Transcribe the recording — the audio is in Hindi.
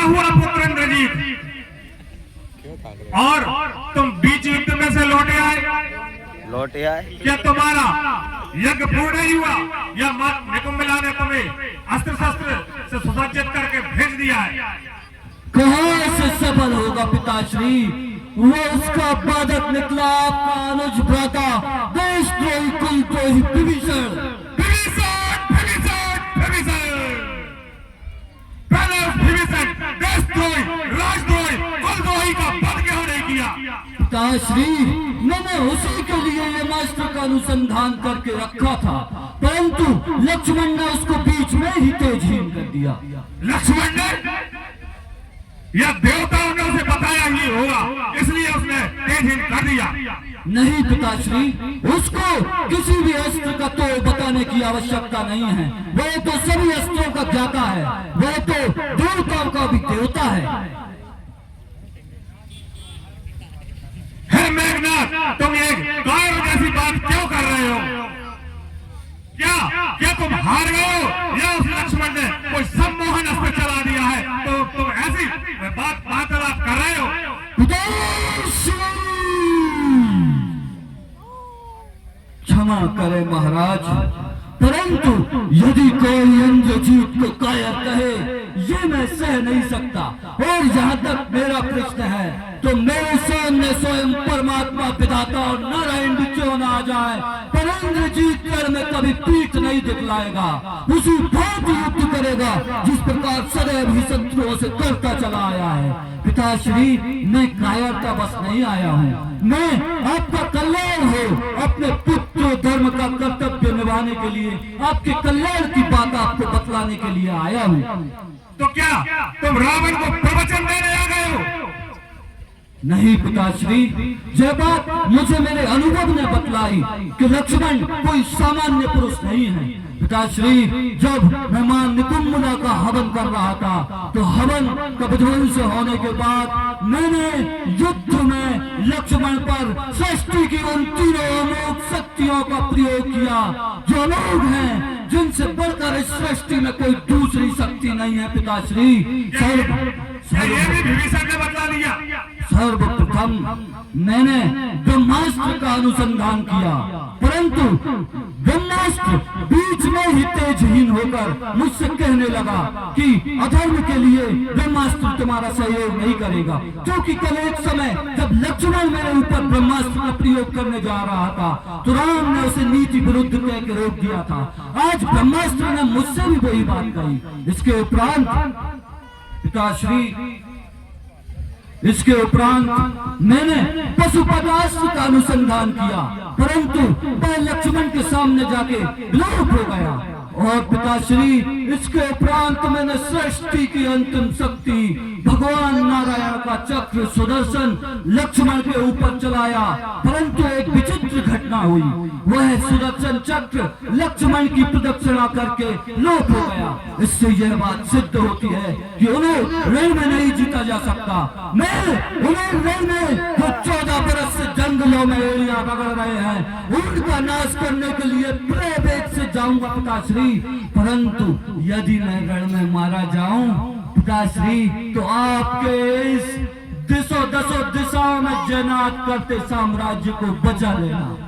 हुआ पुत्र इंद्रजीत, और तुम बीच युद्ध में से लौटे आए, क्या तुम्हारा यज्ञ पूर्ण नहीं हुआ, या निकुंभला ने तुम्हें अस्त्र शस्त्र से सुसज्जित करके भेज दिया है? कहाँ से सफल होगा पिताश्री? वो उसका बाधक निकला, आपका अनुज भ्राता देशद्रोही कुलद्रोही विभीषण। पहले उस विभीषण देशद्रोही राजद्रोही कुलद्रोही का वध क्यों नहीं किया? पिताश्री, मैंने उसी के लिए ये मास्टर का अनुसंधान करके रखा था, परंतु लक्ष्मण ने उसको बीच में ही तेजहीन कर दिया। लक्ष्मण ने या देवताओं ने उसे बताया ही होगा, इसलिए उसने तेजहीन कर दिया? नहीं पिताश्री, उसको किसी भी अस्त्र का तो बताने की आवश्यकता नहीं है। वह तो सभी अस्त्रों का ज्ञाता है, वह तो देवताओं का भी देवता है। हे मेघनाथ, तुम एक गाय जैसी बात क्यों कर रहे हो? क्या तुम हार गए हो, या उस लक्ष्मण ने कोई सम्मोहन अस्त्र चला दिया है तो तुम ऐसी बात कर रहे हो? क्षमा करे महाराज, परंतु यदि कोई इंद्रजीत को कायर कहे, ये मैं सह नहीं सकता। और जहाँ तक मेरा प्रश्न है, तो मेरे सामने स्वयं परमात्मा विधाता और नारायण भी क्यों न आ जाए, पर इंद्रजीत कर में कभी पीठ नहीं दिखलाएगा। उसी भांति युद्ध करेगा जिस प्रकार सदैव ही शत्रुओं से करता चला आया है। पिताश्री, मैं कायरता बस नहीं आया हूँ, मैं आपका कल्याण हो, अपने पुत्र धर्म का कर्तव्य निभाने के लिए, आपके कल्याण की बात आपको बतलाने के लिए आया हूँ। तो क्या तुम रावण को प्रवचन देने आ गए हो? नहीं पिताश्री, यह बात मुझे मेरे अनुभव ने बतलाई कि लक्ष्मण कोई सामान्य पुरुष नहीं है। पिताश्री, जब मैं मां निकुंभला का हवन कर रहा था, तो हवन का विध्वंस होने के बाद मैंने युद्ध में लक्ष्मण पर सृष्टि की उन तीनों अमोघ शक्तियों का प्रयोग किया जो अमोघ हैं, जिनसे बढ़कर इस सृष्टि में कोई दूसरी शक्ति नहीं है। पिताश्री, सर्वप्रथम मैंने ब्रह्मास्त्र का अनुसंधान किया, परंतु ब्रह्मास्त्र बीच में ही तेजहीन होकर मुझसे कहने लगा कि अधर्म के लिए ब्रह्मास्त्र तुम्हारा सहयोग नहीं करेगा, क्योंकि कल एक समय जब लक्ष्मण मेरे ऊपर ब्रह्मास्त्र का प्रयोग करने जा रहा था, तो राम ने उसे नीति विरुद्ध कह के रोक दिया था। आज ब्रह्मास्त्र ने मुझसे भी वही बात कही। इसके उपरांत मैंने पशुपतास्त्र का अनुसंधान किया, परंतु वह लक्ष्मण के सामने जाके विलोप हो गया। और पिताश्री, इसके उपरांत मैंने सृष्टि की अंतिम शक्ति भगवान नारायण का चक्र सुदर्शन लक्ष्मण के ऊपर चलाया, परंतु एक विचित्र घटना हुई। वह सुदर्शन चक्र लक्ष्मण की प्रदक्षिणा करके लोप हो गया। इससे यह बात सिद्ध होती है कि उन्हें रण में नहीं जीता जा सकता। मैं उन्हें रण में जो 14 बरस से जंगलों में एड़ियां पकड़ रहे हैं, उनका नाश करने के लिए बड़े वेग से जाऊंगा पिताश्री, परंतु यदि मैं रण में मारा जाऊं पिताश्री, तो आपके इस दसों दिशाओं में जैनात करते साम्राज्य को बचा लेना।